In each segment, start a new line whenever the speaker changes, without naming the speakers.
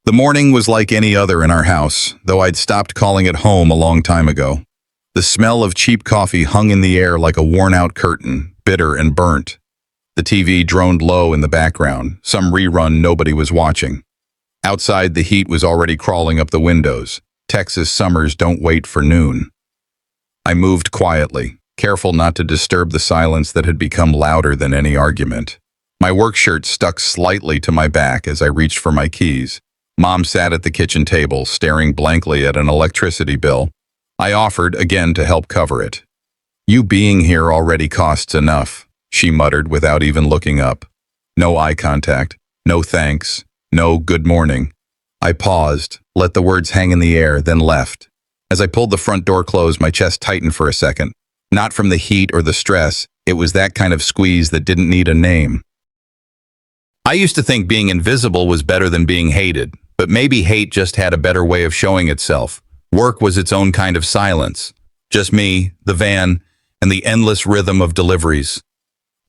The morning was like any other in our house, though I'd stopped calling it home a long time ago. The smell of cheap coffee hung in the air like a worn-out curtain, bitter and burnt. The TV droned low in the background, some rerun nobody was watching. Outside, the heat was already crawling up the windows. Texas summers don't wait for noon. I moved quietly, careful not to disturb the silence that had become louder than any argument. My work shirt stuck slightly to my back as I reached for my keys. Mom sat at the kitchen table, staring blankly at an electricity bill. I offered again to help cover it. "You being here already costs enough," she muttered without even looking up. No eye contact, no thanks, no good morning. I paused, let the words hang in the air, then left. As I pulled the front door closed, my chest tightened for a second. Not from the heat or the stress, it was that kind of squeeze that didn't need a name. I used to think being invisible was better than being hated, but maybe hate just had a better way of showing itself. Work was its own kind of silence. Just me, the van, and the endless rhythm of deliveries.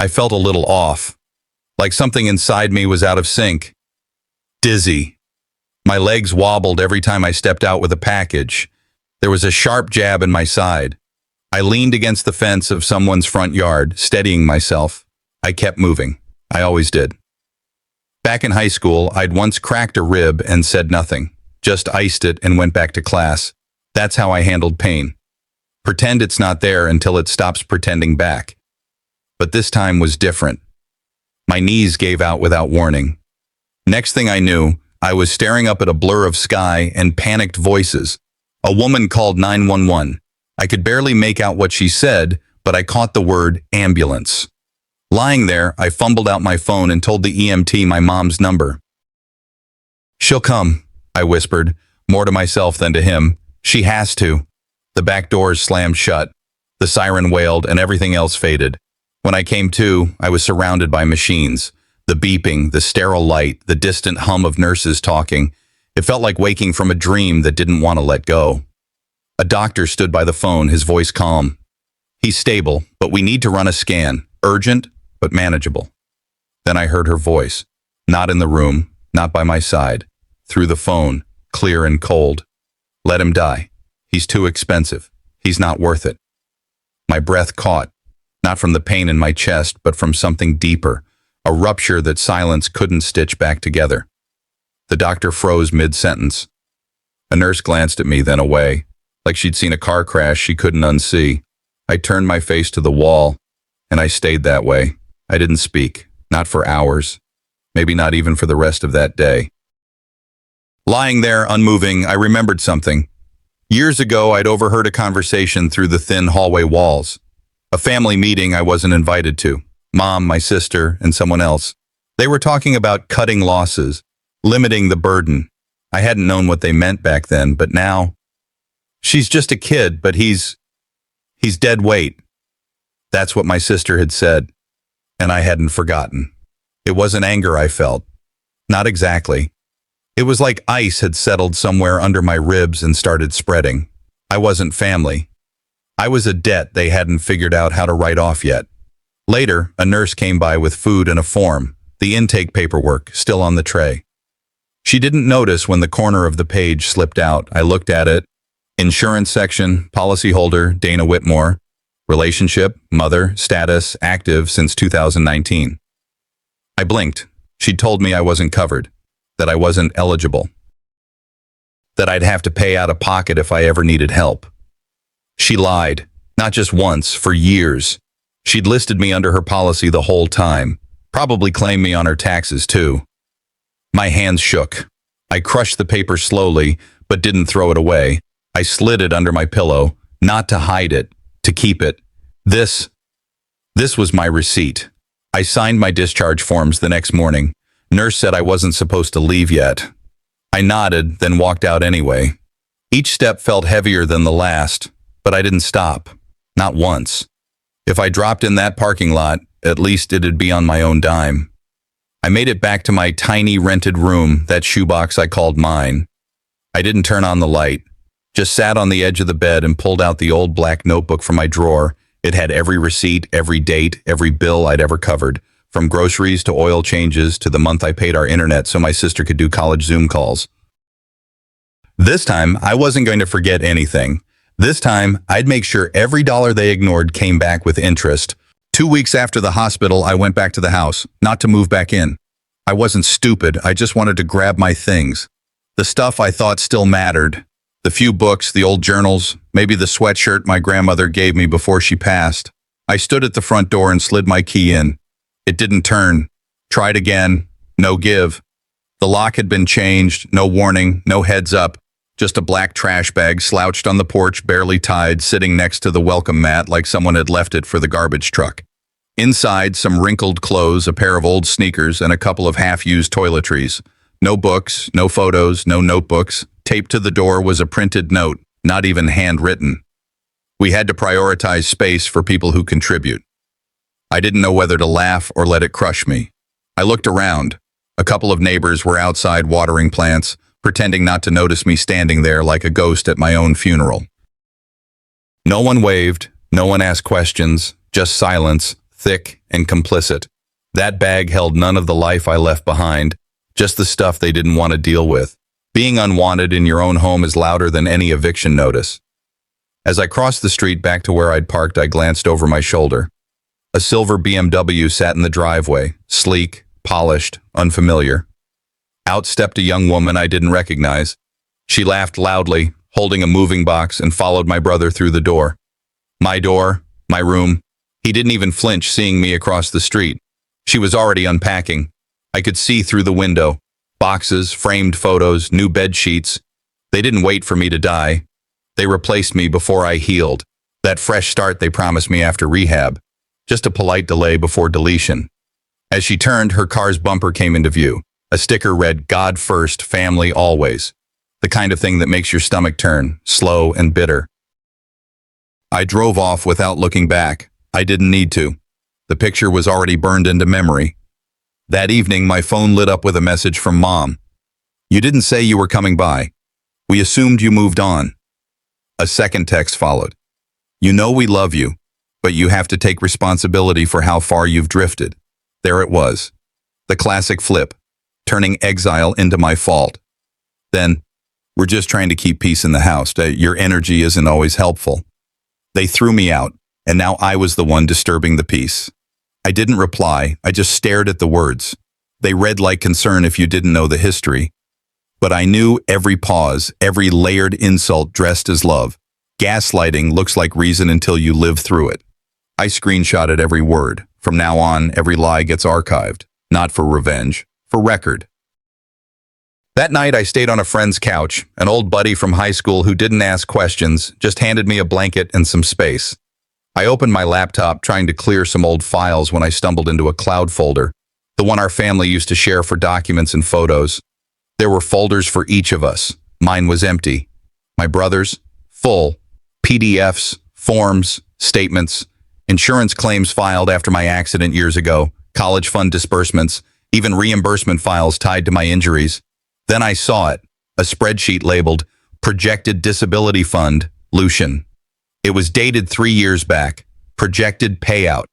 I felt a little off, like something inside me was out of sync. Dizzy. My legs wobbled every time I stepped out with a package. There was a sharp jab in my side. I leaned against the fence of someone's front yard, steadying myself. I kept moving. I always did. Back in high school, I'd once cracked a rib and said nothing, just iced it and went back to class. That's how I handled pain. Pretend it's not there until it stops pretending back. But this time was different. My knees gave out without warning. Next thing I knew, I was staring up at a blur of sky and panicked voices. A woman called 911. I could barely make out what she said, but I caught the word ambulance. Lying there, I fumbled out my phone and told the EMT my mom's number. "She'll come," I whispered, more to myself than to him. "She has to." The back doors slammed shut. The siren wailed and everything else faded. When I came to, I was surrounded by machines. The beeping, the sterile light, the distant hum of nurses talking. It felt like waking from a dream that didn't want to let go. A doctor stood by the phone, his voice calm. "He's stable, but we need to run a scan. Urgent, but manageable." Then I heard her voice, not in the room, not by my side, through the phone, clear and cold. "Let him die. He's too expensive. He's not worth it." My breath caught, not from the pain in my chest, but from something deeper, a rupture that silence couldn't stitch back together. The doctor froze mid-sentence. A nurse glanced at me, then away, like she'd seen a car crash she couldn't unsee. I turned my face to the wall, and I stayed that way. I didn't speak, not for hours, maybe not even for the rest of that day. Lying there, unmoving, I remembered something. Years ago, I'd overheard a conversation through the thin hallway walls. A family meeting I wasn't invited to. Mom, my sister, and someone else. They were talking about cutting losses, limiting the burden. I hadn't known what they meant back then, but now, "She's just a kid, but he's dead weight." That's what my sister had said, and I hadn't forgotten. It wasn't anger I felt. Not exactly. It was like ice had settled somewhere under my ribs and started spreading. I wasn't family. I was a debt they hadn't figured out how to write off yet. Later, a nurse came by with food and a form, the intake paperwork still on the tray. She didn't notice when the corner of the page slipped out. I looked at it. Insurance section, policyholder, Dana Whitmore. Relationship, mother, status, active since 2019. I blinked. She'd told me I wasn't covered, that I wasn't eligible, that I'd have to pay out of pocket if I ever needed help. She lied, not just once, for years. She'd listed me under her policy the whole time, probably claimed me on her taxes too. My hands shook. I crushed the paper slowly, but didn't throw it away. I slid it under my pillow, not to hide it, to keep it. This was my receipt. I signed my discharge forms the next morning. Nurse said I wasn't supposed to leave yet. I nodded, then walked out anyway. Each step felt heavier than the last, but I didn't stop. Not once. If I dropped in that parking lot, at least it'd be on my own dime. I made it back to my tiny rented room, that shoebox I called mine. I didn't turn on the light. Just sat on the edge of the bed and pulled out the old black notebook from my drawer. It had every receipt, every date, every bill I'd ever covered, from groceries to oil changes to the month I paid our internet so my sister could do college Zoom calls. This time, I wasn't going to forget anything. This time, I'd make sure every dollar they ignored came back with interest. 2 weeks after the hospital, I went back to the house, not to move back in. I wasn't stupid, I just wanted to grab my things. The stuff I thought still mattered. The few books, the old journals, maybe the sweatshirt my grandmother gave me before she passed. I stood at the front door and slid my key in. It didn't turn. Tried again. No give. The lock had been changed, no warning, no heads up. Just a black trash bag slouched on the porch, barely tied, sitting next to the welcome mat like someone had left it for the garbage truck. Inside, some wrinkled clothes, a pair of old sneakers, and a couple of half-used toiletries. No books, no photos, no notebooks. Taped to the door was a printed note, not even handwritten. We had to prioritize space for people who contribute. I didn't know whether to laugh or let it crush me. I looked around. A couple of neighbors were outside watering plants, pretending not to notice me standing there like a ghost at my own funeral. No one waved, no one asked questions, just silence, thick and complicit. That bag held none of the life I left behind, just the stuff they didn't want to deal with. Being unwanted in your own home is louder than any eviction notice. As I crossed the street back to where I'd parked, I glanced over my shoulder. A silver BMW sat in the driveway, sleek, polished, unfamiliar. Out stepped a young woman I didn't recognize. She laughed loudly, holding a moving box, and followed my brother through the door. My door, my room. He didn't even flinch seeing me across the street. She was already unpacking. I could see through the window. Boxes, framed photos, new bed sheets. They didn't wait for me to die. They replaced me before I healed. That fresh start they promised me after rehab. Just a polite delay before deletion. As she turned, her car's bumper came into view. A sticker read, "God first, family always." The kind of thing that makes your stomach turn, slow and bitter. I drove off without looking back. I didn't need to. The picture was already burned into memory. That evening, my phone lit up with a message from Mom. "You didn't say you were coming by. We assumed you moved on." A second text followed. "You know we love you, but you have to take responsibility for how far you've drifted." There it was. The classic flip. Turning exile into my fault. Then, "We're just trying to keep peace in the house. Your energy isn't always helpful." They threw me out, and now I was the one disturbing the peace. I didn't reply, I just stared at the words. They read like concern if you didn't know the history. But I knew every pause, every layered insult dressed as love. Gaslighting looks like reason until you live through it. I screenshotted every word. From now on, every lie gets archived. Not for revenge. For record. That night, I stayed on a friend's couch, an old buddy from high school who didn't ask questions, just handed me a blanket and some space. I opened my laptop trying to clear some old files when I stumbled into a cloud folder, the one our family used to share for documents and photos. There were folders for each of us. Mine was empty. My brother's, full. PDFs, forms, statements, insurance claims filed after my accident years ago, college fund disbursements, even reimbursement files tied to my injuries. Then I saw it, a spreadsheet labeled Projected Disability Fund, Lucian. It was dated 3 years back. Projected payout.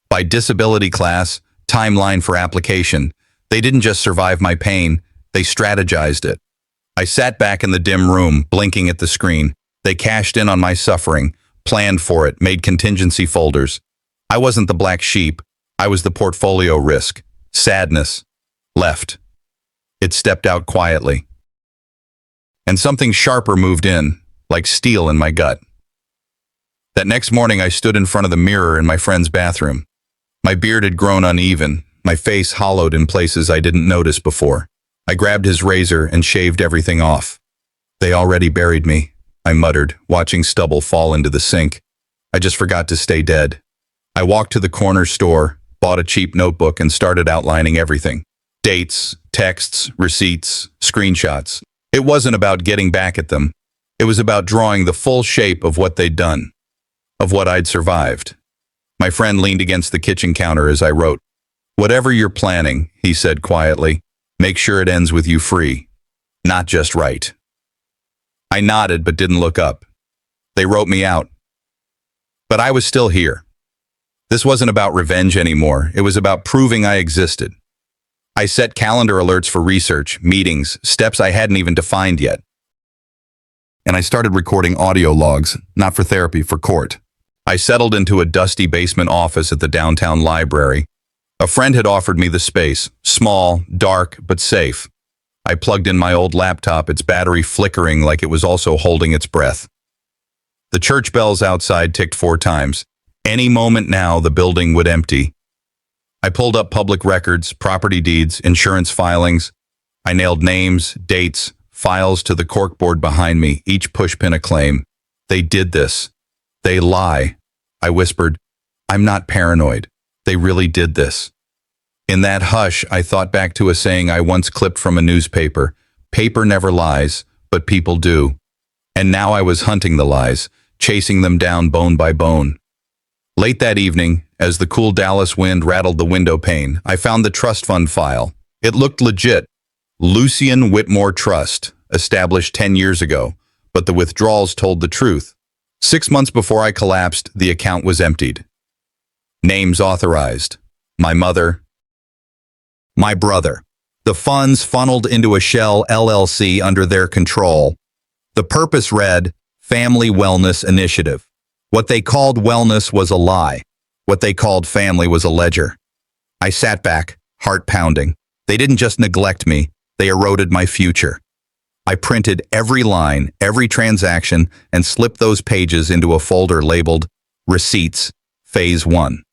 By disability class, timeline for application. They didn't just survive my pain, they strategized it. I sat back in the dim room, blinking at the screen. They cashed in on my suffering, planned for it, made contingency folders. I wasn't the black sheep. I was the portfolio risk. Sadness. Left. It stepped out quietly. And something sharper moved in, like steel in my gut. That next morning, I stood in front of the mirror in my friend's bathroom. My beard had grown uneven, my face hollowed in places I didn't notice before. I grabbed his razor and shaved everything off. "They already buried me," I muttered, watching stubble fall into the sink. I just forgot to stay dead. I walked to the corner store, bought a cheap notebook, and started outlining everything. Dates, texts, receipts, screenshots. It wasn't about getting back at them. It was about drawing the full shape of what they'd done, of what I'd survived. My friend leaned against the kitchen counter as I wrote. "Whatever you're planning," he said quietly, "make sure it ends with you free, not just right." I nodded but didn't look up. They wrote me out. But I was still here. This wasn't about revenge anymore. It was about proving I existed. I set calendar alerts for research, meetings, steps I hadn't even defined yet. and I started recording audio logs, not for therapy, for court. I settled into a dusty basement office at the downtown library. A friend had offered me the space, small, dark, but safe. I plugged in my old laptop, its battery flickering like it was also holding its breath. The church bells outside ticked 4 times. Any moment now, the building would empty. I pulled up public records, property deeds, insurance filings. I nailed names, dates, files to the corkboard behind me, each pushpin a claim. They did this. They lie. I whispered, I'm not paranoid. They really did this. In that hush, I thought back to a saying I once clipped from a newspaper. Paper never lies, but people do. And now I was hunting the lies, chasing them down bone by bone. Late that evening, as the cool Dallas wind rattled the window pane, I found the trust fund file. It looked legit. Lucian Whitmore Trust, established 10 years ago, but the withdrawals told the truth. 6 months before I collapsed, the account was emptied. Names authorized. My mother. My brother. The funds funneled into a shell LLC under their control. The purpose read, Family Wellness Initiative. What they called wellness was a lie. What they called family was a ledger. I sat back, heart pounding. They didn't just neglect me, they eroded my future. I printed every line, every transaction, and slipped those pages into a folder labeled Receipts, Phase 1.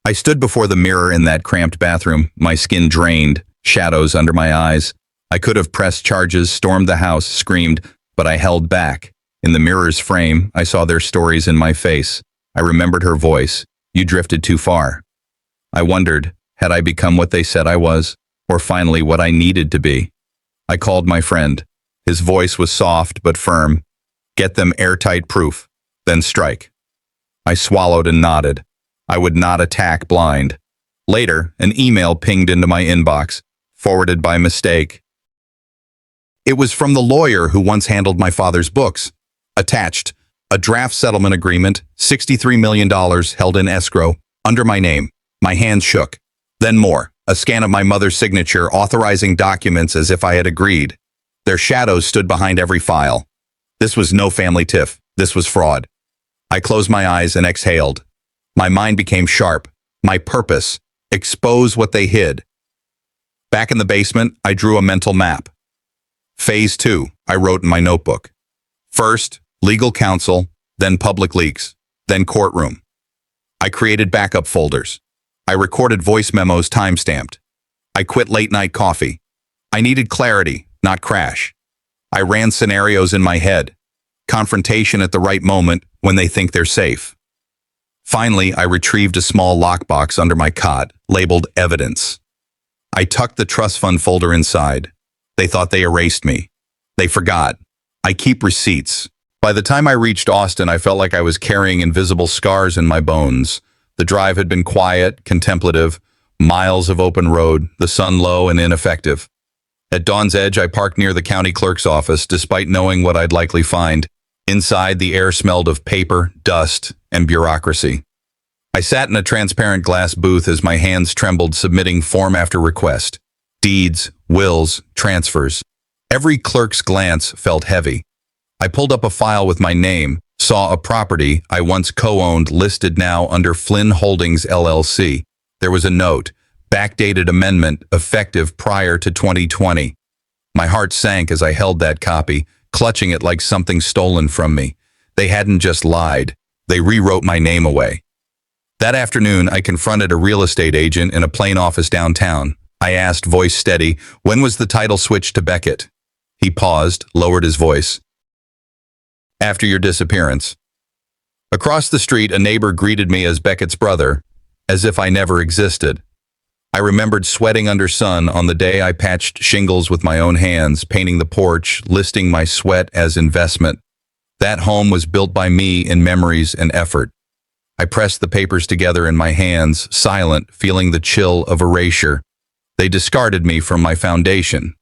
I stood before the mirror in that cramped bathroom, my skin drained, shadows under my eyes. I could have pressed charges, stormed the house, screamed, but I held back. In the mirror's frame, I saw their stories in my face. I remembered her voice. You drifted too far. I wondered, had I become what they said I was, or finally what I needed to be? I called my friend. His voice was soft but firm. Get them airtight proof, then strike. I swallowed and nodded. I would not attack blind. Later, an email pinged into my inbox, forwarded by mistake. It was from the lawyer who once handled my father's books. Attached, a draft settlement agreement, $63 million held in escrow, under my name. My hands shook. Then more, a scan of my mother's signature authorizing documents as if I had agreed. Their shadows stood behind every file. This was no family tiff. This was fraud. I closed my eyes and exhaled. My mind became sharp. My purpose, expose what they hid. Back in the basement, I drew a mental map. Phase 2, I wrote in my notebook. First, legal counsel, then public leaks, then courtroom. I created backup folders. I recorded voice memos timestamped. I quit late-night coffee. I needed clarity, not crash. I ran scenarios in my head. Confrontation at the right moment when they think they're safe. Finally, I retrieved a small lockbox under my cot, labeled Evidence. I tucked the trust fund folder inside. They thought they erased me. They forgot. I keep receipts. By the time I reached Austin, I felt like I was carrying invisible scars in my bones. The drive had been quiet, contemplative, miles of open road, the sun low and ineffective. At dawn's edge, I parked near the county clerk's office, despite knowing what I'd likely find. Inside, the air smelled of paper, dust, and bureaucracy. I sat in a transparent glass booth as my hands trembled, submitting form after request. Deeds, wills, transfers. Every clerk's glance felt heavy. I pulled up a file with my name, saw a property I once co-owned listed now under Flynn Holdings LLC. There was a note, backdated amendment, effective prior to 2020. My heart sank as I held that copy, clutching it like something stolen from me. They hadn't just lied. They rewrote my name away. That afternoon, I confronted a real estate agent in a plain office downtown. I asked, voice steady, when was the title switched to Beckett? He paused, lowered his voice. After your disappearance. Across the street, a neighbor greeted me as Beckett's brother, as if I never existed. I remembered sweating under sun on the day I patched shingles with my own hands, painting the porch, listing my sweat as investment. That home was built by me in memories and effort. I pressed the papers together in my hands, silent, feeling the chill of erasure. They discarded me from my foundation.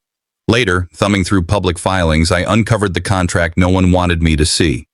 Later, thumbing through public filings, I uncovered the contract no one wanted me to see.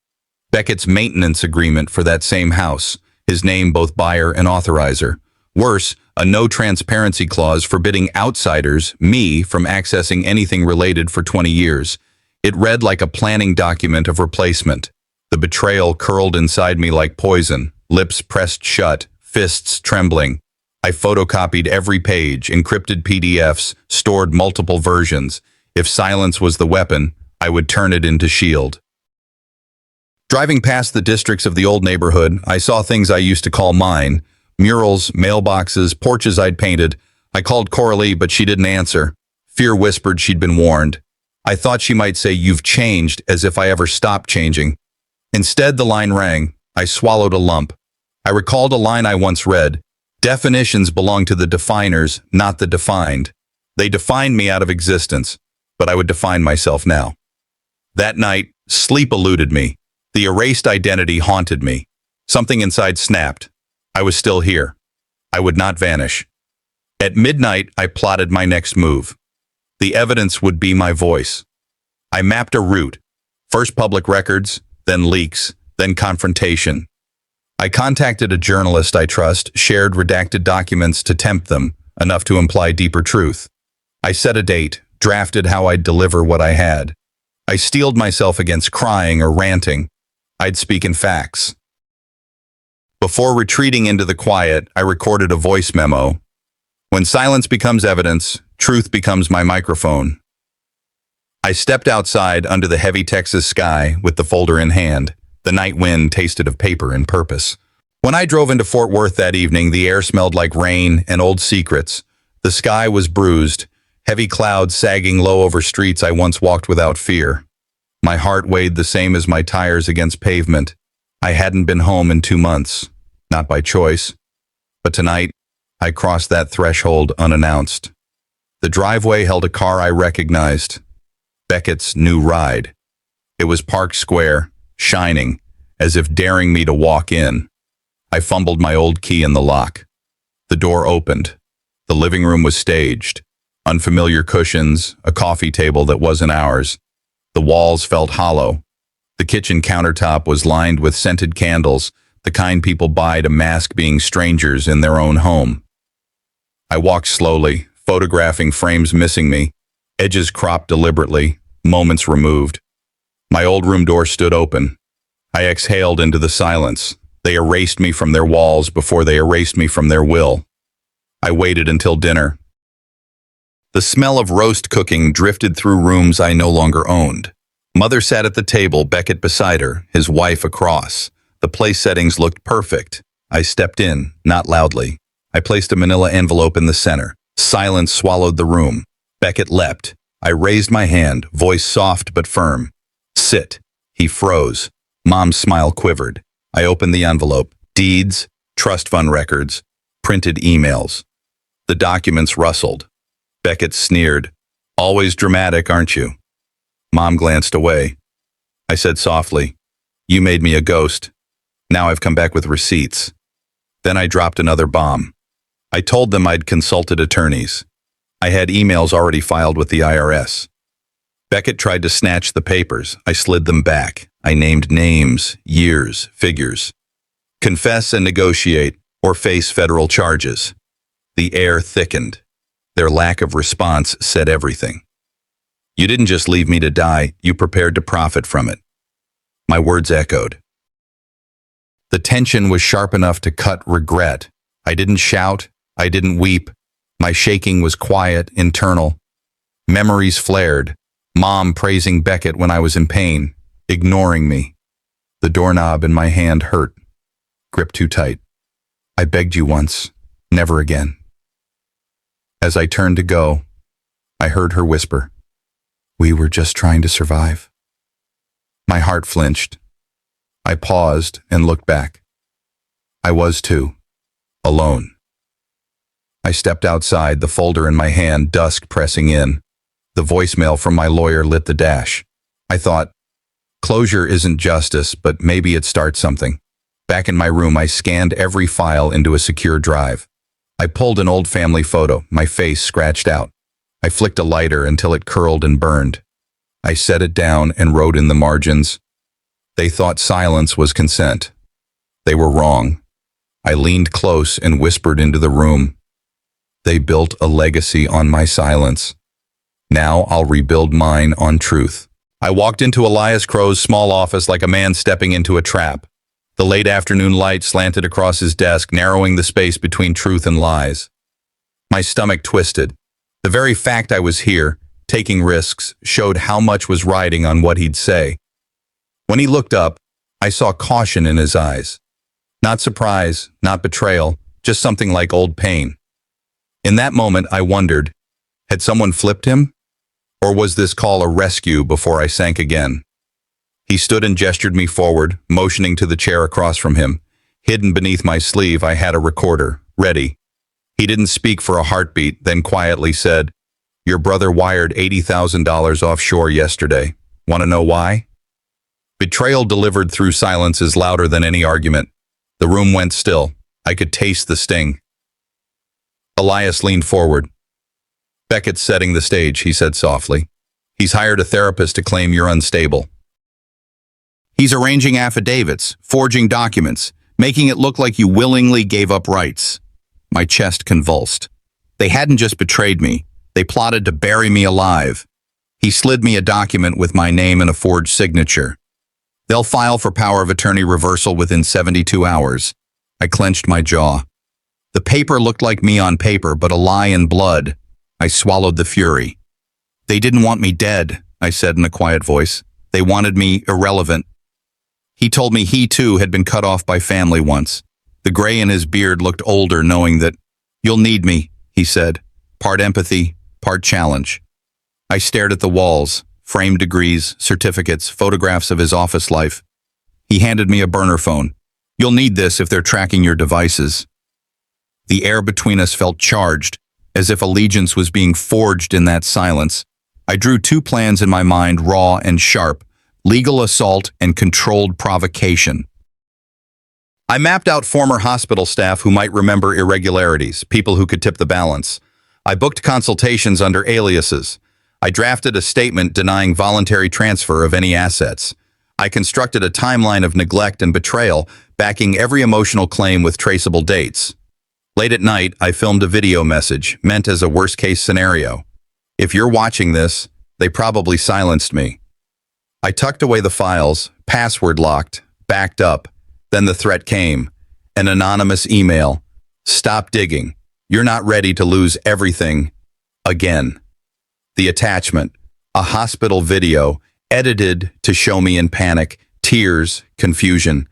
Beckett's maintenance agreement for that same house, his name both buyer and authorizer. Worse, a no transparency clause forbidding outsiders, me, from accessing anything related for 20 years. It read like a planning document of replacement. The betrayal curled inside me like poison, lips pressed shut, fists trembling. I photocopied every page, encrypted PDFs, stored multiple versions. If silence was the weapon, I would turn it into shield. Driving past the districts of the old neighborhood, I saw things I used to call mine. Murals, mailboxes, porches I'd painted. I called Coralie, but she didn't answer. Fear whispered she'd been warned. I thought she might say, "You've changed," as if I ever stopped changing. Instead, the line rang. I swallowed a lump. I recalled a line I once read. Definitions belong to the definers, not the defined. They defined me out of existence, but I would define myself now. That night, sleep eluded me. The erased identity haunted me. Something inside snapped. I was still here. I would not vanish. At midnight, I plotted my next move. The evidence would be my voice. I mapped a route. First public records, then leaks, then confrontation. I contacted a journalist I trust, shared redacted documents to tempt them, enough to imply deeper truth. I set a date, drafted how I'd deliver what I had. I steeled myself against crying or ranting. I'd speak in facts. Before retreating into the quiet, I recorded a voice memo. When silence becomes evidence, truth becomes my microphone. I stepped outside under the heavy Texas sky with the folder in hand. The night wind tasted of paper and purpose. When I drove into Fort Worth that evening, the air smelled like rain and old secrets. The sky was bruised, heavy clouds sagging low over streets I once walked without fear. My heart weighed the same as my tires against pavement. I hadn't been home in 2 months, not by choice. But tonight, I crossed that threshold unannounced. The driveway held a car I recognized. Beckett's new ride. It was parked square, shining, as if daring me to walk in. I fumbled my old key in the lock. The door opened. The living room was staged. Unfamiliar cushions, a coffee table that wasn't ours. The walls felt hollow. The kitchen countertop was lined with scented candles, the kind people buy to mask being strangers in their own home. I walked slowly, photographing frames missing me, edges cropped deliberately, moments removed. My old room door stood open. I exhaled into the silence. They erased me from their walls before they erased me from their will. I waited until dinner. The smell of roast cooking drifted through rooms I no longer owned. Mother sat at the table, Beckett beside her, his wife across. The place settings looked perfect. I stepped in, not loudly. I placed a manila envelope in the center. Silence swallowed the room. Beckett leapt. I raised my hand, voice soft but firm. "Sit." He froze. Mom's smile quivered. I opened the envelope. Deeds, trust fund records, printed emails. The documents rustled. Beckett sneered. "Always dramatic, aren't you?" Mom glanced away. I said softly, "You made me a ghost. Now I've come back with receipts." Then I dropped another bomb. I told them I'd consulted attorneys. I had emails already filed with the IRS. Beckett tried to snatch the papers. I slid them back. I named names, years, figures. Confess and negotiate, or face federal charges. The air thickened. Their lack of response said everything. "You didn't just leave me to die, you prepared to profit from it." My words echoed. The tension was sharp enough to cut regret. I didn't shout. I didn't weep. My shaking was quiet, internal. Memories flared. Mom praising Beckett when I was in pain, ignoring me. The doorknob in my hand hurt. Gripped too tight. "I begged you once. Never again." As I turned to go, I heard her whisper, "We were just trying to survive." My heart flinched. I paused and looked back. I was too, alone. I stepped outside, the folder in my hand, dusk pressing in. The voicemail from my lawyer lit the dash. I thought, closure isn't justice, but maybe it starts something. Back in my room, I scanned every file into a secure drive. I pulled an old family photo, my face scratched out. I flicked a lighter until it curled and burned. I set it down and wrote in the margins, "They thought silence was consent. They were wrong." I leaned close and whispered into the room, "They built a legacy on my silence. Now I'll rebuild mine on truth." I walked into Elias Crow's small office like a man stepping into a trap. The late afternoon light slanted across his desk, narrowing the space between truth and lies. My stomach twisted. The very fact I was here, taking risks, showed how much was riding on what he'd say. When he looked up, I saw caution in his eyes. Not surprise, not betrayal, just something like old pain. In that moment, I wondered, had someone flipped him? Or was this call a rescue before I sank again? He stood and gestured me forward, motioning to the chair across from him. Hidden beneath my sleeve, I had a recorder, ready. He didn't speak for a heartbeat, then quietly said, "Your brother wired $80,000 offshore yesterday. Want to know why?" Betrayal delivered through silence is louder than any argument. The room went still. I could taste the sting. Elias leaned forward. "Beckett's setting the stage," he said softly. "He's hired a therapist to claim you're unstable. He's arranging affidavits, forging documents, making it look like you willingly gave up rights." My chest convulsed. They hadn't just betrayed me. They plotted to bury me alive. He slid me a document with my name and a forged signature. "They'll file for power of attorney reversal within 72 hours. I clenched my jaw. The paper looked like me on paper, but a lie in blood. I swallowed the fury. "They didn't want me dead," I said in a quiet voice. "They wanted me irrelevant." He told me he too had been cut off by family once. The gray in his beard looked older, knowing that, "You'll need me," he said, part empathy, part challenge. I stared at the walls, framed degrees, certificates, photographs of his office life. He handed me a burner phone. "You'll need this if they're tracking your devices." The air between us felt charged, as if allegiance was being forged in that silence. I drew two plans in my mind, raw and sharp: legal assault and controlled provocation. I mapped out former hospital staff who might remember irregularities, people who could tip the balance. I booked consultations under aliases. I drafted a statement denying voluntary transfer of any assets. I constructed a timeline of neglect and betrayal, backing every emotional claim with traceable dates. Late at night, I filmed a video message, meant as a worst-case scenario. "If you're watching this, they probably silenced me." I tucked away the files, password locked, backed up. Then the threat came. An anonymous email. "Stop digging. You're not ready to lose everything again." The attachment. A hospital video, edited to show me in panic, tears, confusion.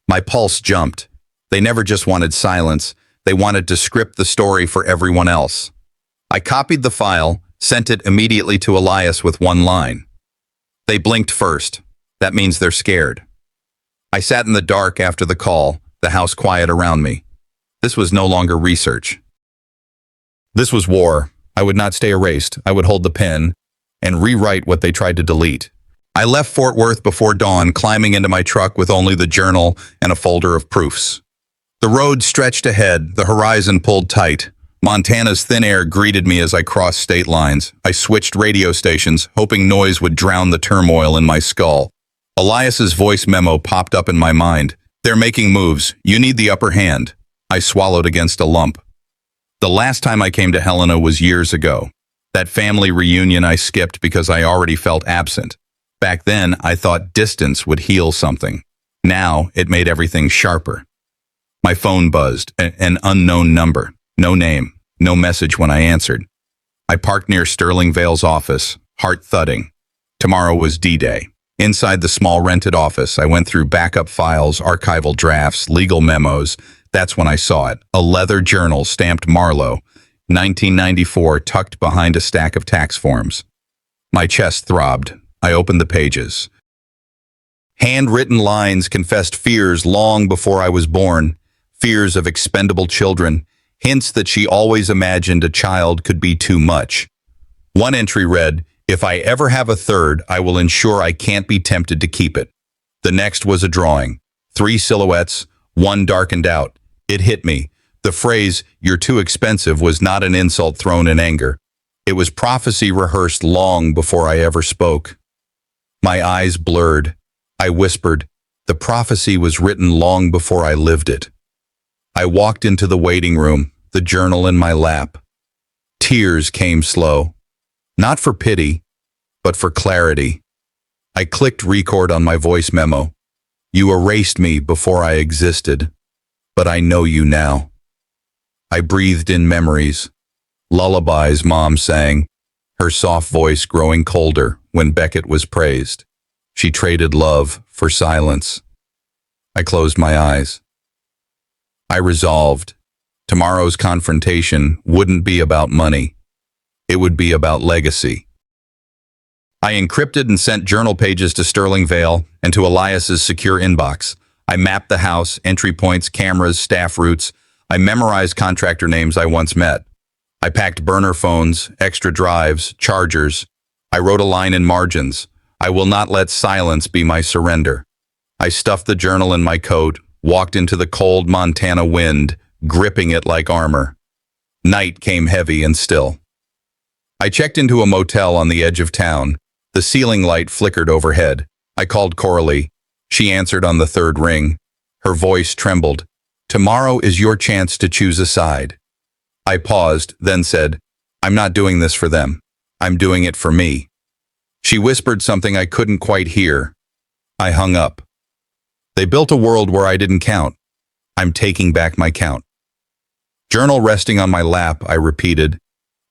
My pulse jumped. They never just wanted silence. They wanted to script the story for everyone else. I copied the file, sent it immediately to Elias with one line. They blinked first. That means they're scared. I sat in the dark after the call, the house quiet around me. This was no longer research. This was war. I would not stay erased. I would hold the pen and rewrite what they tried to delete. I left Fort Worth before dawn, climbing into my truck with only the journal and a folder of proofs. The road stretched ahead, the horizon pulled tight. Montana's thin air greeted me as I crossed state lines. I switched radio stations, hoping noise would drown the turmoil in my skull. Elias's voice memo popped up in my mind. "They're making moves. You need the upper hand." I swallowed against a lump. The last time I came to Helena was years ago. That family reunion I skipped because I already felt absent. Back then, I thought distance would heal something. Now, it made everything sharper. My phone buzzed, an unknown number. No name, no message when I answered. I parked near Sterling Vale's office, heart thudding. Tomorrow was D-Day. Inside the small rented office, I went through backup files, archival drafts, legal memos. That's when I saw it. A leather journal stamped Marlowe, 1994, tucked behind a stack of tax forms. My chest throbbed. I opened the pages. Handwritten lines confessed fears long before I was born, fears of expendable children, hints that she always imagined a child could be too much. One entry read, "If I ever have a third, I will ensure I can't be tempted to keep it." The next was a drawing. 3 silhouettes, one darkened out. It hit me. The phrase, "You're too expensive," was not an insult thrown in anger. It was prophecy rehearsed long before I ever spoke. My eyes blurred. I whispered, "The prophecy was written long before I lived it." I walked into the waiting room, the journal in my lap. Tears came slow. Not for pity, but for clarity. I clicked record on my voice memo. You erased me before I existed, but I know you now. I breathed in memories, lullabies Mom sang, her soft voice growing colder when Beckett was praised. She traded love for silence. I closed my eyes. I resolved. Tomorrow's confrontation wouldn't be about money. It would be about legacy. I encrypted and sent journal pages to Sterling Vale and to Elias's secure inbox. I mapped the house, entry points, cameras, staff routes. I memorized contractor names I once met. I packed burner phones, extra drives, chargers. I wrote a line in margins. I will not let silence be my surrender. I stuffed the journal in my coat, walked into the cold Montana wind, gripping it like armor. Night came heavy and still. I checked into a motel on the edge of town. The ceiling light flickered overhead. I called Coralie. She answered on the third ring. Her voice trembled. Tomorrow is your chance to choose a side. I paused, then said, I'm not doing this for them. I'm doing it for me. She whispered something I couldn't quite hear. I hung up. They built a world where I didn't count. I'm taking back my count. Journal resting on my lap, I repeated.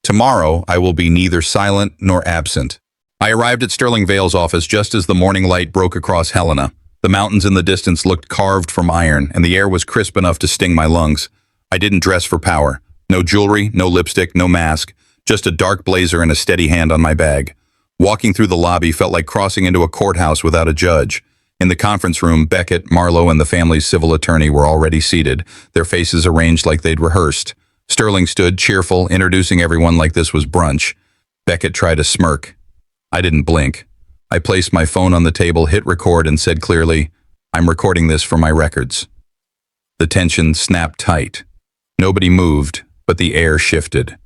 Tomorrow I will be neither silent nor absent. I arrived at Sterling Vale's office just as the morning light broke across Helena. The mountains in the distance looked carved from iron, and the air was crisp enough to sting my lungs. I didn't dress for power. No jewelry, no lipstick, no mask, just a dark blazer and a steady hand on my bag. Walking through the lobby felt like crossing into a courthouse without a judge. In the conference room, Beckett, Marlowe, and the family's civil attorney were already seated, their faces arranged like they'd rehearsed. Sterling stood, cheerful, introducing everyone like this was brunch. Beckett tried a smirk. I didn't blink. I placed my phone on the table, hit record, and said clearly, I'm recording this for my records. The tension snapped tight. Nobody moved, but the air shifted.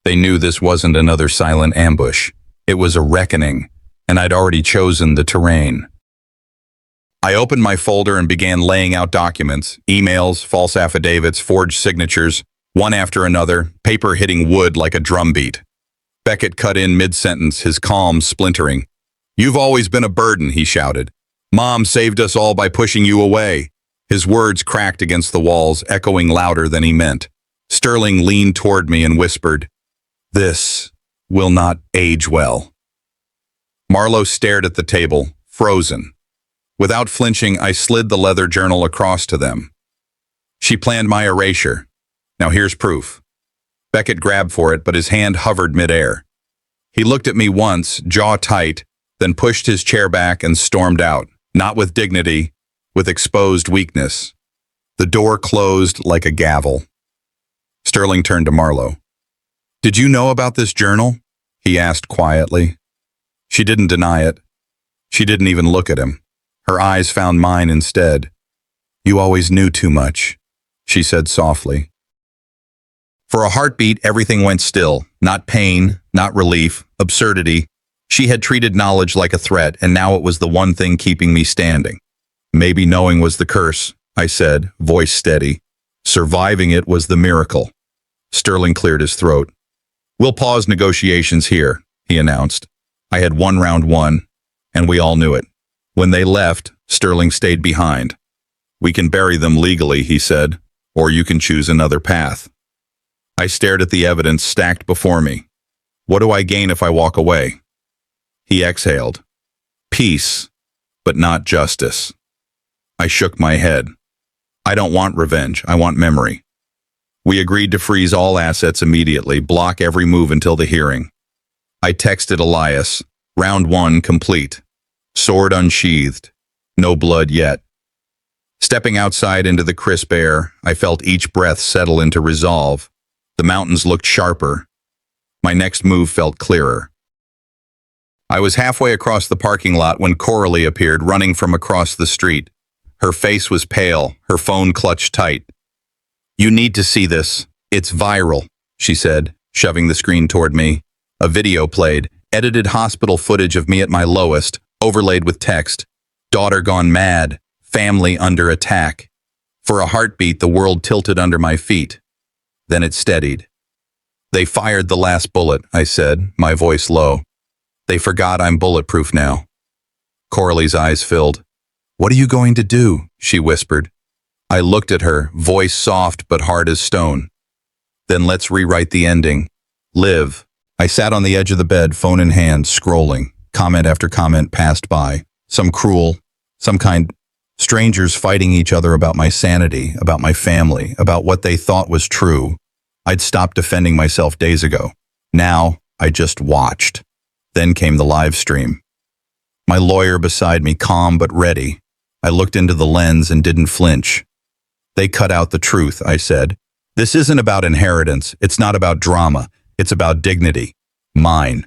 They knew this wasn't another silent ambush. It was a reckoning, and I'd already chosen the terrain. I opened my folder and began laying out documents, emails, false affidavits, forged signatures, one after another, paper hitting wood like a drumbeat. Beckett cut in mid-sentence, his calm splintering. You've always been a burden, he shouted. Mom saved us all by pushing you away. His words cracked against the walls, echoing louder than he meant. Sterling leaned toward me and whispered, This will not age well. Marlowe stared at the table, frozen. Without flinching, I slid the leather journal across to them. She planned my erasure. Now here's proof. Beckett grabbed for it, but his hand hovered midair. He looked at me once, jaw tight, then pushed his chair back and stormed out, not with dignity, with exposed weakness. The door closed like a gavel. Sterling turned to Marlowe. Did you know about this journal? He asked quietly. She didn't deny it. She didn't even look at him. Her eyes found mine instead. You always knew too much, she said softly. For a heartbeat, everything went still. Not pain, not relief, absurdity. She had treated knowledge like a threat, and now it was the one thing keeping me standing. Maybe knowing was the curse, I said, voice steady. Surviving it was the miracle. Sterling cleared his throat. We'll pause negotiations here, he announced. I had won round one, and we all knew it. When they left, Sterling stayed behind. We can bury them legally, he said, or you can choose another path. I stared at the evidence stacked before me. What do I gain if I walk away? He exhaled. Peace, but not justice. I shook my head. I don't want revenge, I want memory. We agreed to freeze all assets immediately, block every move until the hearing. I texted Elias, round one complete. Sword unsheathed. No blood yet. Stepping outside into the crisp air, I felt each breath settle into resolve. The mountains looked sharper. My next move felt clearer. I was halfway across the parking lot when Coralie appeared, running from across the street. Her face was pale, her phone clutched tight. You need to see this. It's viral, she said, shoving the screen toward me. A video played, edited hospital footage of me at my lowest, overlaid with text. Daughter gone mad, family under attack. For a heartbeat, the world tilted under my feet. Then it steadied. They fired the last bullet, I said, my voice low. They forgot I'm bulletproof now. Coralie's eyes filled. "What are you going to do?" she whispered. I looked at her, voice soft but hard as stone. "Then let's rewrite the ending. Live." I sat on the edge of the bed, phone in hand, scrolling. Comment after comment passed by. Some cruel, some kind. Strangers fighting each other about my sanity, about my family, about what they thought was true. I'd stopped defending myself days ago. Now, I just watched. Then came the live stream. My lawyer beside me, calm but ready. I looked into the lens and didn't flinch. "They cut out the truth," I said. "This isn't about inheritance. It's not about drama. It's about dignity. Mine."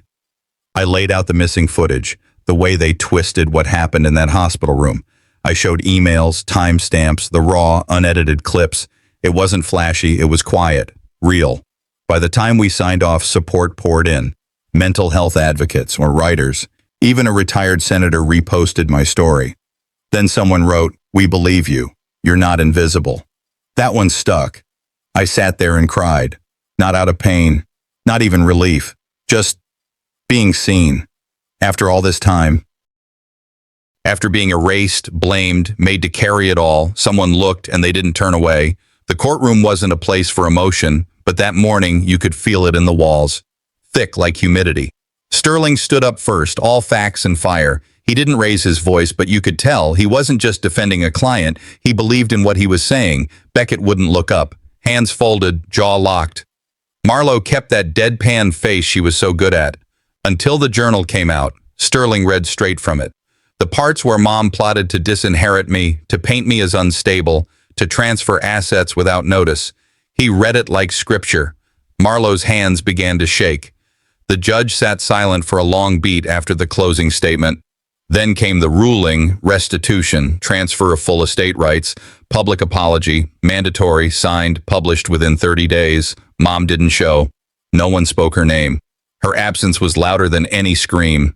I laid out the missing footage, the way they twisted what happened in that hospital room. I showed emails, timestamps, the raw, unedited clips. It wasn't flashy, it was quiet, real. By the time we signed off, support poured in. Mental health advocates or writers. Even a retired senator reposted my story. Then someone wrote, "We believe you. You're not invisible." That one stuck. I sat there and cried. Not out of pain, not even relief, just being seen. After all this time, after being erased, blamed, made to carry it all, someone looked and they didn't turn away. The courtroom wasn't a place for emotion, but that morning you could feel it in the walls, thick like humidity. Sterling stood up first, all facts and fire. He didn't raise his voice, but you could tell he wasn't just defending a client. He believed in what he was saying. Beckett wouldn't look up, hands folded, jaw locked. Marlo kept that deadpan face she was so good at. Until the journal came out, Sterling read straight from it. The parts where Mom plotted to disinherit me, to paint me as unstable, to transfer assets without notice. He read it like scripture. Marlo's hands began to shake. The judge sat silent for a long beat after the closing statement. Then came the ruling, restitution, transfer of full estate rights, public apology, mandatory, signed, published within 30 days. Mom didn't show. No one spoke her name. Her absence was louder than any scream.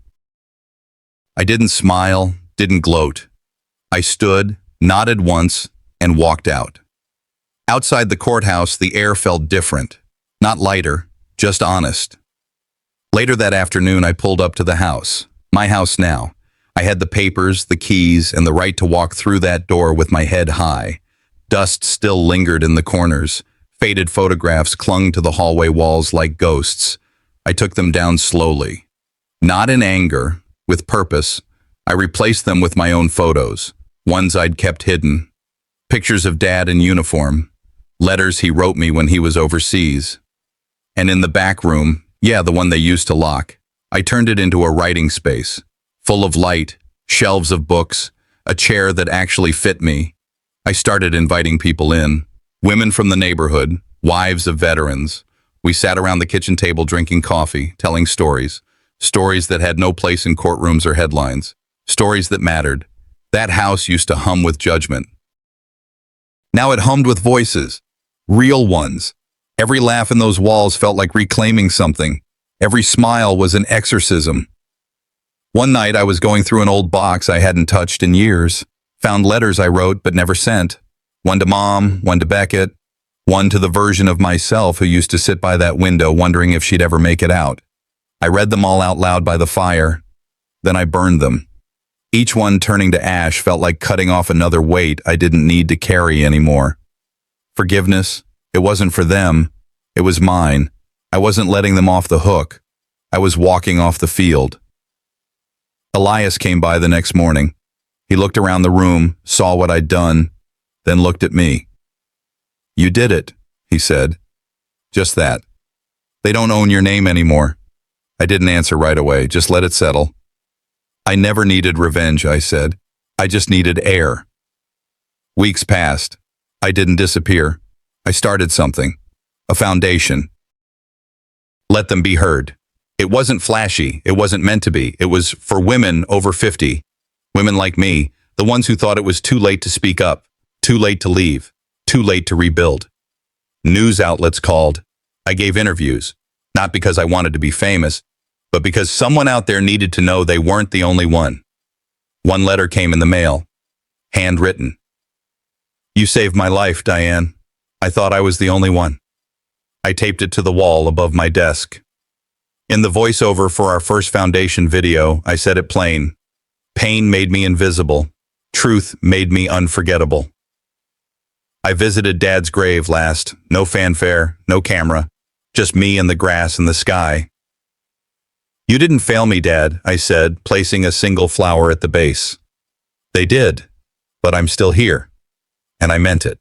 I didn't smile, didn't gloat. I stood, nodded once, and walked out. Outside the courthouse, the air felt different. Not lighter, just honest. Later that afternoon, I pulled up to the house. My house now. I had the papers, the keys, and the right to walk through that door with my head high. Dust still lingered in the corners. Faded photographs clung to the hallway walls like ghosts. I took them down slowly. Not in anger, with purpose. I replaced them with my own photos, ones I'd kept hidden. Pictures of Dad in uniform, letters he wrote me when he was overseas. And in the back room, the one they used to lock, I turned it into a writing space, full of light, shelves of books, a chair that actually fit me. I started inviting people in, women from the neighborhood, wives of veterans. We sat around the kitchen table drinking coffee, telling stories. Stories that had no place in courtrooms or headlines. Stories that mattered. That house used to hum with judgment. Now it hummed with voices. Real ones. Every laugh in those walls felt like reclaiming something. Every smile was an exorcism. One night I was going through an old box I hadn't touched in years. Found letters I wrote but never sent. One to Mom, one to Beckett. One to the version of myself who used to sit by that window wondering if she'd ever make it out. I read them all out loud by the fire. Then I burned them. Each one turning to ash felt like cutting off another weight I didn't need to carry anymore. Forgiveness, it wasn't for them. It was mine. I wasn't letting them off the hook. I was walking off the field. Elias came by the next morning. He looked around the room, saw what I'd done, then looked at me. "You did it," he said. Just that. "They don't own your name anymore." I didn't answer right away, just let it settle. "I never needed revenge," I said. "I just needed air." Weeks passed. I didn't disappear. I started something. A foundation. Let them be heard. It wasn't flashy. It wasn't meant to be. It was for women over 50. Women like me, the ones who thought it was too late to speak up, too late to leave, too late to rebuild. News outlets called. I gave interviews, not because I wanted to be famous, but because someone out there needed to know they weren't the only one. One letter came in the mail, handwritten. "You saved my life, Diane. I thought I was the only one." I taped it to the wall above my desk. In the voiceover for our first foundation video, I said it plain. Pain made me invisible. Truth made me unforgettable. I visited Dad's grave last. No fanfare, no camera. Just me and the grass and the sky. You didn't fail me, Dad, I said, placing a single flower at the base. They did, but I'm still here. And I meant it.